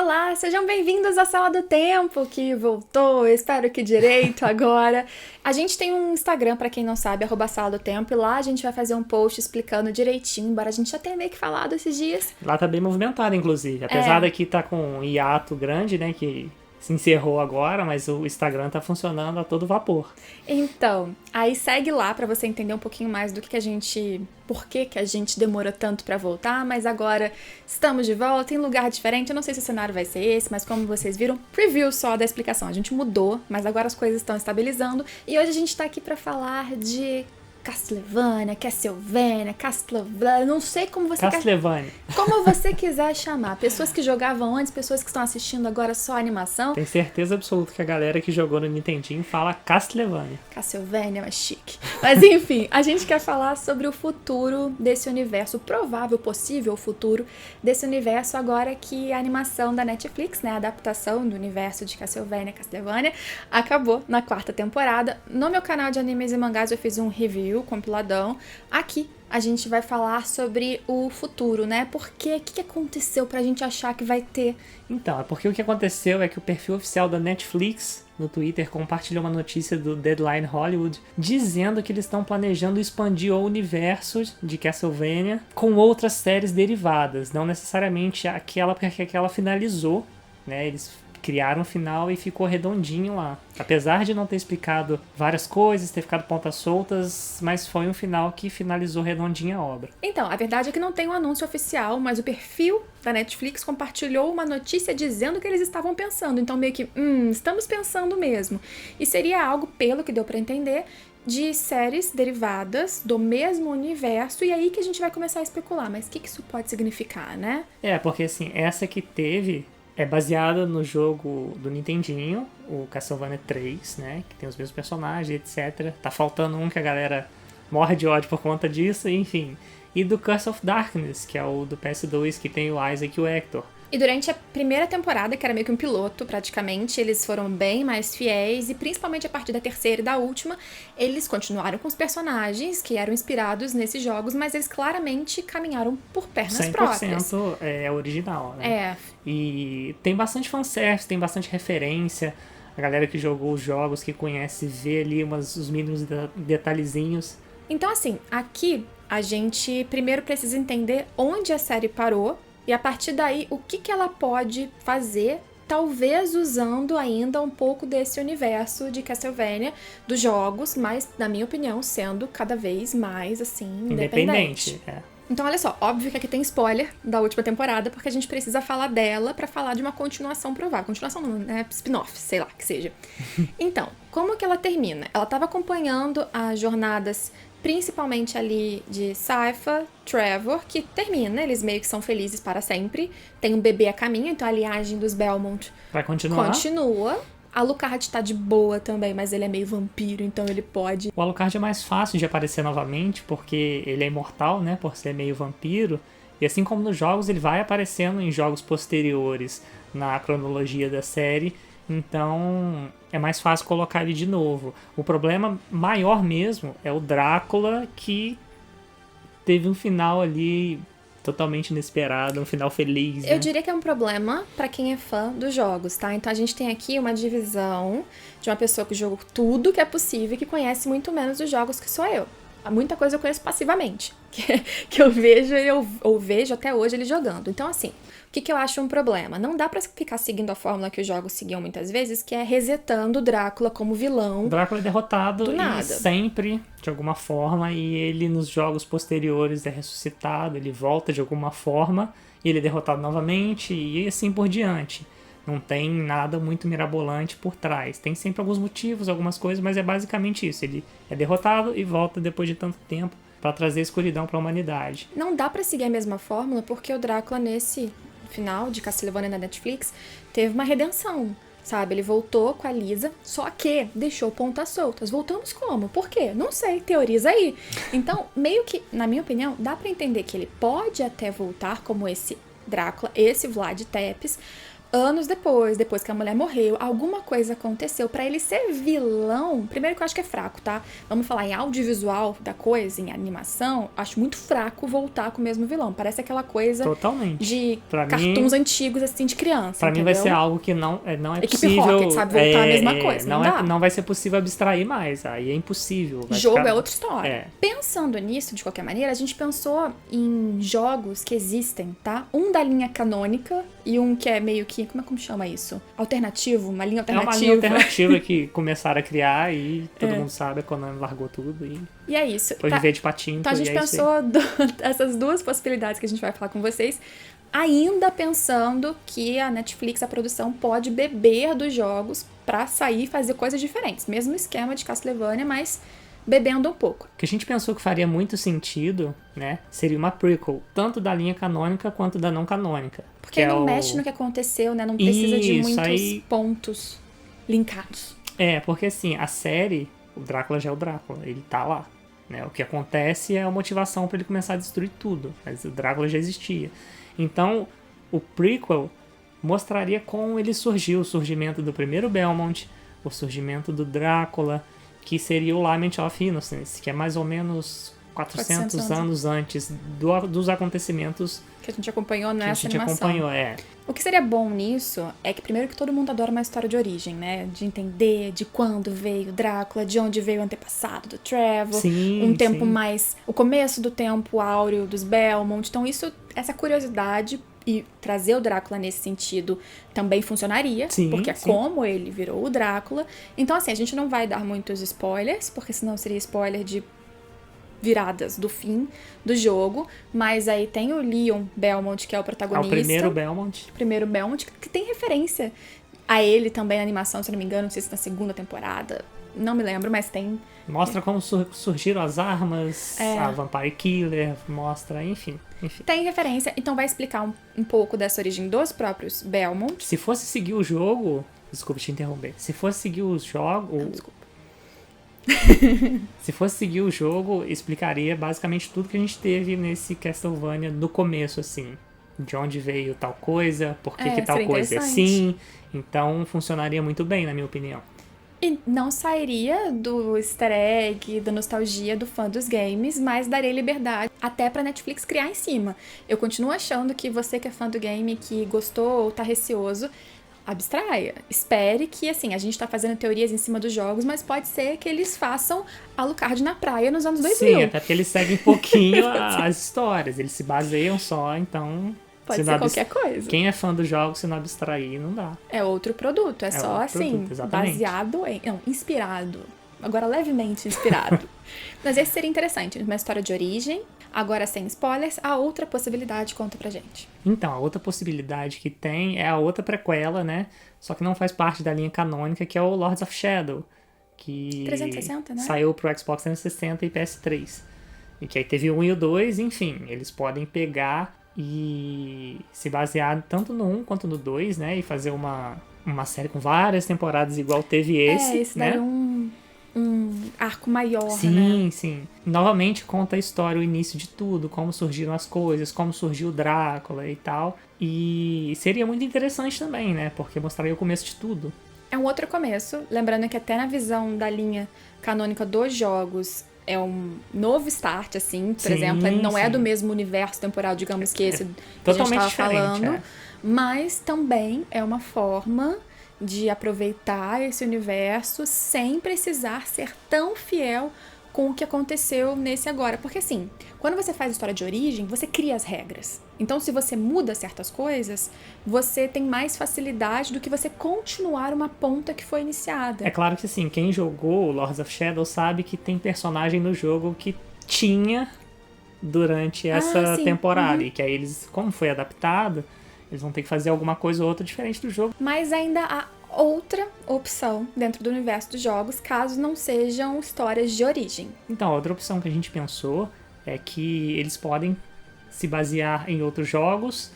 Olá, sejam bem-vindos à Sala do Tempo, que voltou, espero que direito agora. A gente tem um Instagram, pra quem não sabe, @Sala do Tempo, e lá a gente vai fazer um post explicando direitinho, embora a gente já tenha meio que falado esses dias. Lá tá bem movimentado, inclusive. Apesar daqui tá com um hiato grande, né, que se encerrou agora, mas o Instagram tá funcionando a todo vapor. Então, aí segue lá pra você entender um pouquinho mais do que a gente... Por que a gente demorou tanto pra voltar, mas agora estamos de volta em lugar diferente. Eu não sei se o cenário vai ser esse, mas como vocês viram, preview só da explicação. A gente mudou, mas agora as coisas estão estabilizando. E hoje a gente tá aqui pra falar de Castlevania, Castlevania, não sei como você Castlevania. Como você quiser chamar. Pessoas que jogavam antes, pessoas que estão assistindo agora só a animação. Tenho certeza absoluta que a galera que jogou no Nintendinho fala Castlevania. Castlevania é mais chique. Mas enfim, a gente quer falar sobre o futuro desse universo, o provável, possível futuro desse universo agora que a animação da Netflix, né, a adaptação do universo de Castlevania, acabou na 4ª temporada. No meu canal de animes e mangás eu fiz um review, compiladão. Aqui a gente vai falar sobre o futuro, né? Por quê? O que aconteceu pra gente achar que vai ter? Então, é porque o que aconteceu é que o perfil oficial da Netflix no Twitter compartilhou uma notícia do Deadline Hollywood dizendo que eles estão planejando expandir o universo de Castlevania com outras séries derivadas, não necessariamente aquela, porque aquela finalizou, né? Eles criaram um final e ficou redondinho lá. Apesar de não ter explicado várias coisas, ter ficado pontas soltas, mas foi um final que finalizou redondinha a obra. Então, a verdade é que não tem um anúncio oficial, mas o perfil da Netflix compartilhou uma notícia dizendo que eles estavam pensando. Então, meio que, estamos pensando mesmo. E seria algo, pelo que deu pra entender, de séries derivadas do mesmo universo, e aí que a gente vai começar a especular. Mas o que isso pode significar, né? Porque assim, essa que teve é baseada no jogo do Nintendinho, o Castlevania 3, né? Que tem os mesmos personagens, etc. Tá faltando um que a galera morre de ódio por conta disso, enfim. E do Curse of Darkness, que é o do PS2, que tem o Isaac e o Hector. E durante a primeira temporada, que era meio que um piloto, praticamente, eles foram bem mais fiéis, e principalmente a partir da 3ª e da última, eles continuaram com os personagens que eram inspirados nesses jogos, mas eles claramente caminharam por pernas próprias. 100% é original, né? É. E tem bastante fanservice, tem bastante referência. A galera que jogou os jogos, que conhece, vê ali os mínimos detalhezinhos. Então, assim, aqui a gente primeiro precisa entender onde a série parou, e a partir daí, o que ela pode fazer, talvez usando ainda um pouco desse universo de Castlevania, dos jogos, mas, na minha opinião, sendo cada vez mais, assim, independente. Então, olha só, óbvio que aqui tem spoiler da última temporada, porque a gente precisa falar dela pra falar de uma continuação provável. Continuação não, né? Spin-off, sei lá, que seja. Então, como que ela termina? Ela estava acompanhando as jornadas principalmente ali de Sypha, Trevor, que termina, eles meio que são felizes para sempre. Tem um bebê a caminho, então a linhagem dos Belmont vai continuar. Continua. Alucard tá de boa também, mas ele é meio vampiro, então ele pode... O Alucard é mais fácil de aparecer novamente, porque ele é imortal, né, por ser meio vampiro. E assim como nos jogos, ele vai aparecendo em jogos posteriores na cronologia da série. Então é mais fácil colocar ele de novo. O problema maior mesmo é o Drácula, que teve um final ali totalmente inesperado, um final feliz, né? Eu diria que é um problema pra quem é fã dos jogos, tá? Então a gente tem aqui uma divisão de uma pessoa que jogou tudo que é possível e que conhece muito menos os jogos que sou eu. Muita coisa eu conheço passivamente, que eu vejo ou vejo até hoje ele jogando. Então, assim, o que eu acho um problema? Não dá pra ficar seguindo a fórmula que os jogos seguiam muitas vezes, que é resetando o Drácula como vilão. O Drácula é derrotado do nada. E sempre, de alguma forma, e ele nos jogos posteriores é ressuscitado, ele volta de alguma forma, e ele é derrotado novamente, e assim por diante. Não tem nada muito mirabolante por trás. Tem sempre alguns motivos, algumas coisas, mas é basicamente isso. Ele é derrotado e volta depois de tanto tempo para trazer escuridão para a humanidade. Não dá pra seguir a mesma fórmula, porque o Drácula, nesse final de Castlevania na Netflix, teve uma redenção, sabe? Ele voltou com a Lisa, só que deixou pontas soltas. Voltamos como? Por quê? Não sei, teoriza aí. Então, meio que, na minha opinião, dá pra entender que ele pode até voltar como esse Drácula, esse Vlad Tepes, anos depois que a mulher morreu, alguma coisa aconteceu pra ele ser vilão. Primeiro que eu acho que é fraco, tá? Vamos falar em audiovisual da coisa, em animação, acho muito fraco voltar com o mesmo vilão. Parece aquela coisa Totalmente. de Pra cartoons mim, antigos, assim, de criança, pra mim vai entendeu? ser algo que não é Equipe possível... Rocket, sabe? Voltar a mesma coisa, não dá. Não vai ser possível abstrair mais, aí é impossível. Vai Jogo ficar... é outra história. É. Pensando nisso, de qualquer maneira, a gente pensou em jogos que existem, tá? Um da linha canônica e um que é meio que... Como chama isso? Alternativo? Uma linha alternativa. É uma linha alternativa que começaram a criar e todo mundo sabe, a Konami largou tudo e é isso. foi viver de patinco. Então a gente pensou essas duas possibilidades que a gente vai falar com vocês, ainda pensando que a Netflix, a produção, pode beber dos jogos pra sair e fazer coisas diferentes. Mesmo esquema de Castlevania, mas bebendo um pouco. O que a gente pensou que faria muito sentido, né, seria uma prequel, tanto da linha canônica quanto da não canônica. Porque não mexe no que aconteceu, né? Não precisa de muitos pontos linkados. Porque assim, a série, o Drácula já é o Drácula, ele tá lá. Né? O que acontece é a motivação pra ele começar a destruir tudo, mas o Drácula já existia. Então, o prequel mostraria como ele surgiu, o surgimento do primeiro Belmont, o surgimento do Drácula, que seria o Lament of Innocence, que é mais ou menos 400 anos antes dos acontecimentos que a gente acompanhou nessa animação. Acompanhou, O que seria bom nisso é que primeiro que todo mundo adora uma história de origem, né? De entender de quando veio o Drácula, de onde veio o antepassado do Trevor, tempo mais... o começo do tempo áureo dos Belmont. Então essa curiosidade e trazer o Drácula nesse sentido também funcionaria, porque é como ele virou o Drácula. Então assim, a gente não vai dar muitos spoilers, porque senão seria spoiler de viradas do fim do jogo, mas aí tem o Leon Belmont, que é o protagonista. O primeiro Belmont. Que tem referência a ele também na animação, se não me engano, não sei se na segunda temporada, não me lembro, mas tem. Mostra como surgiram as armas, a Vampire Killer, mostra, enfim. Tem referência, então vai explicar um pouco dessa origem dos próprios Belmont. Se fosse seguir o jogo... Desculpa te interromper. Se fosse seguir os jogos... Desculpa. Se fosse seguir o jogo, explicaria basicamente tudo que a gente teve nesse Castlevania no começo, assim. De onde veio tal coisa, por que tal coisa é assim. Então, funcionaria muito bem, na minha opinião. E não sairia do easter egg, da nostalgia do fã dos games, mas daria liberdade até pra Netflix criar em cima. Eu continuo achando que você que é fã do game, que gostou ou tá receoso, abstraia. Espere que, assim, a gente tá fazendo teorias em cima dos jogos, mas pode ser que eles façam Alucard na praia nos anos 2000. Sim, até porque eles seguem um pouquinho as histórias. Eles se baseiam só, então... Pode ser qualquer coisa. Quem é fã do jogo, se não abstrair, não dá. É outro produto. É só, assim, baseado em... Não, inspirado. Agora, levemente inspirado. Mas esse seria interessante. Uma história de origem. Agora, sem spoilers, a outra possibilidade, conta pra gente. Então, a outra possibilidade que tem é a outra prequela, né? Só que não faz parte da linha canônica, que é o Lords of Shadow. Que 360, né? Saiu pro Xbox 360 e PS3. E que aí teve o 1 e o 2, enfim. Eles podem pegar e se basear tanto no 1 quanto no 2, né? E fazer uma série com várias temporadas igual teve esse, esse né? Daí um arco maior, sim, né? Sim. Novamente conta a história, o início de tudo, como surgiram as coisas, como surgiu o Drácula e tal. E seria muito interessante também, né? Porque mostraria o começo de tudo. É um outro começo, lembrando que até na visão da linha canônica dos jogos é um novo start, assim, por exemplo, ele não é do mesmo universo temporal, digamos que esse que a gente estava falando, mas também é uma forma de aproveitar esse universo sem precisar ser tão fiel com o que aconteceu nesse agora. Porque assim, quando você faz história de origem, você cria as regras. Então, se você muda certas coisas, você tem mais facilidade do que você continuar uma ponta que foi iniciada. É claro que assim, quem jogou Lords of Shadow sabe que tem personagem no jogo que tinha durante essa temporada. E que aí eles, como foi adaptado, eles vão ter que fazer alguma coisa ou outra diferente do jogo. Mas ainda há outra opção dentro do universo dos jogos, caso não sejam histórias de origem. Então, a outra opção que a gente pensou é que eles podem se basear em outros jogos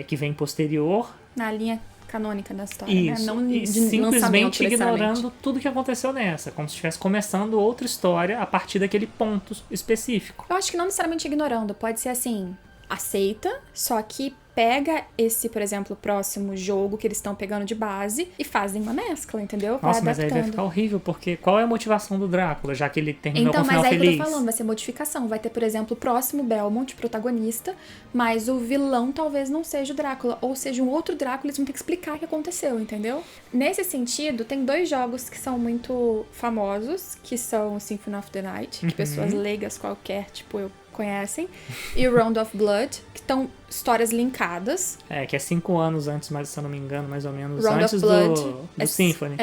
que vêm posterior. Na linha canônica da história, isso, né? Não de simplesmente ignorando tudo que aconteceu nessa, como se estivesse começando outra história a partir daquele ponto específico. Eu acho que não necessariamente ignorando, pode ser assim, aceita, só que pega esse, por exemplo, próximo jogo que eles estão pegando de base e fazem uma mescla, entendeu? Nossa, mas aí vai ficar horrível, porque qual é a motivação do Drácula, já que ele terminou com o final feliz? Então, mas aí que eu tô falando, vai ser modificação. Vai ter, por exemplo, o próximo Belmont, protagonista, mas o vilão talvez não seja o Drácula, ou seja um outro Drácula, eles vão ter que explicar o que aconteceu, entendeu? Nesse sentido, tem 2 jogos que são muito famosos, que são o Symphony of the Night, que pessoas leigas qualquer, tipo eu, conhecem, e o Round of Blood, que estão histórias linkadas. Que é 5 anos antes, mas se eu não me engano, mais ou menos, Round antes of Blood do Symphony.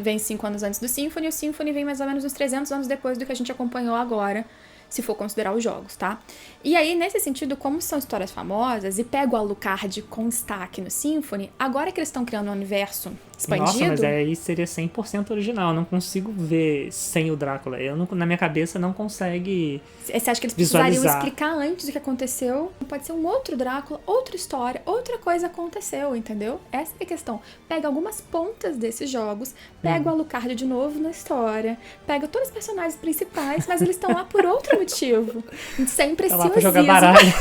Vem 5 anos antes do Symphony, e o Symphony vem mais ou menos uns 300 anos depois do que a gente acompanhou agora, se for considerar os jogos, tá? E aí, nesse sentido, como são histórias famosas, e pego o Alucard com destaque no Symphony, agora que eles estão criando um universo expandido... Nossa, mas aí seria 100% original. Eu não consigo ver sem o Drácula. Na minha cabeça não consegue Você acha que eles visualizar. precisariam explicar antes o que aconteceu? Pode ser um outro Drácula, outra história, outra coisa aconteceu, entendeu? Essa é a questão. Pega algumas pontas desses jogos, pega o Alucard de novo na história, pega todos os personagens principais, mas eles estão lá por outro motivo. Sem preciosismo. Tá lá pra jogar baralho.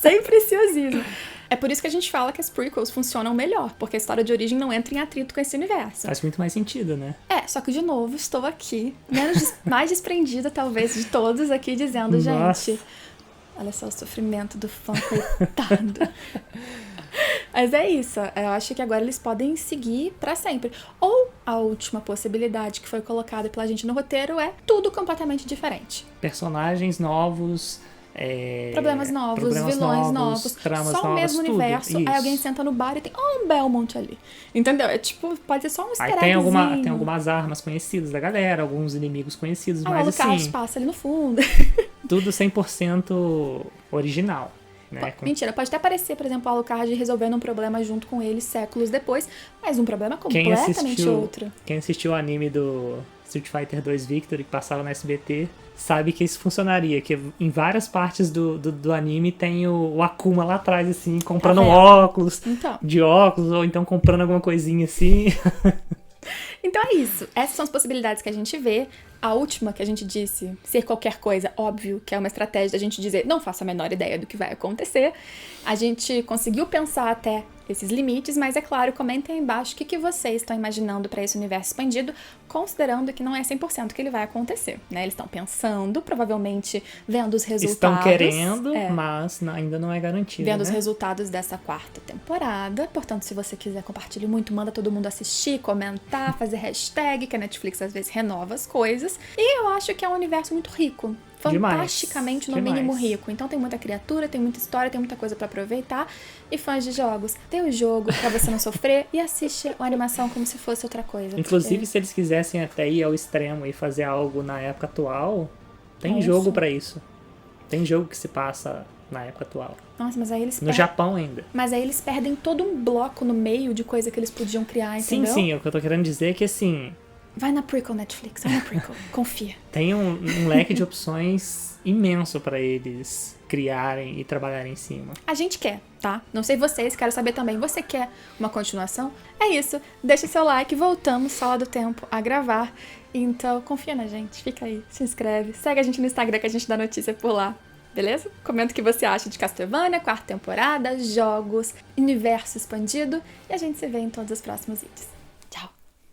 Sem preciosismo. É por isso que a gente fala que as prequels funcionam melhor, porque a história de origem não entra em atrito com esse universo. Faz muito mais sentido, né? Só que de novo, estou aqui, mais desprendida talvez de todos aqui, dizendo, Nossa. gente, olha só o sofrimento do fã, coitado. Mas é isso, eu acho que agora eles podem seguir pra sempre. Ou a última possibilidade que foi colocada pela gente no roteiro é tudo completamente diferente. Personagens novos... Problemas novos, vilões novos, tramas só o novas, mesmo tudo. universo. Isso. Aí alguém senta no bar e tem um Belmont ali. Entendeu? É tipo, pode ser só um easter Aí tem eggzinho. algumas armas conhecidas da galera, alguns inimigos conhecidos, Aí mas o Alucard assim, passa ali no fundo. tudo 100% original. Né? Mentira, pode até aparecer, por exemplo, o Alucard resolvendo um problema junto com ele séculos depois, mas um problema completamente outro. Quem assistiu o anime do Street Fighter 2 Victory, que passava na SBT, sabe que isso funcionaria, que em várias partes do anime tem o Akuma lá atrás, assim, comprando um óculos, de óculos, ou então comprando alguma coisinha assim. Então é isso. Essas são as possibilidades que a gente vê. A última que a gente disse, ser qualquer coisa, óbvio que é uma estratégia da gente dizer, não faço a menor ideia do que vai acontecer. A gente conseguiu pensar até esses limites, mas é claro, comentem aí embaixo o que vocês estão imaginando para esse universo expandido, considerando que não é 100% que ele vai acontecer, né? Eles estão pensando, provavelmente vendo os resultados. Estão querendo, mas ainda não é garantido, vendo os né? resultados dessa 4ª temporada. Portanto, se você quiser, compartilhe muito, manda todo mundo assistir, comentar, fazer hashtag, que a Netflix às vezes renova as coisas. E eu acho que é um universo muito rico. Fantasticamente, no mínimo, rico. Então tem muita criatura, tem muita história, tem muita coisa pra aproveitar. E fãs de jogos, tem o jogo pra você não sofrer e assiste uma animação como se fosse outra coisa. Inclusive, se eles quisessem até ir ao extremo e fazer algo na época atual, tem jogo pra isso. Tem jogo que se passa na época atual. Nossa, mas aí eles No Japão ainda. Mas aí eles perdem todo um bloco no meio de coisa que eles podiam criar, entendeu? Sim, o que eu tô querendo dizer é que assim... Vai na prequel, Netflix, vai na prequel, confia. Tem um leque de opções imenso pra eles criarem e trabalharem em cima. A gente quer, tá? Não sei vocês, quero saber também. Você quer uma continuação? É isso. Deixa seu like, voltamos, Sala do Tempo, a gravar. Então, confia na gente, fica aí, se inscreve. Segue a gente no Instagram que a gente dá notícia por lá. Beleza? Comenta o que você acha de Castlevania, 4ª temporada, jogos, universo expandido. E a gente se vê em todos os próximos vídeos.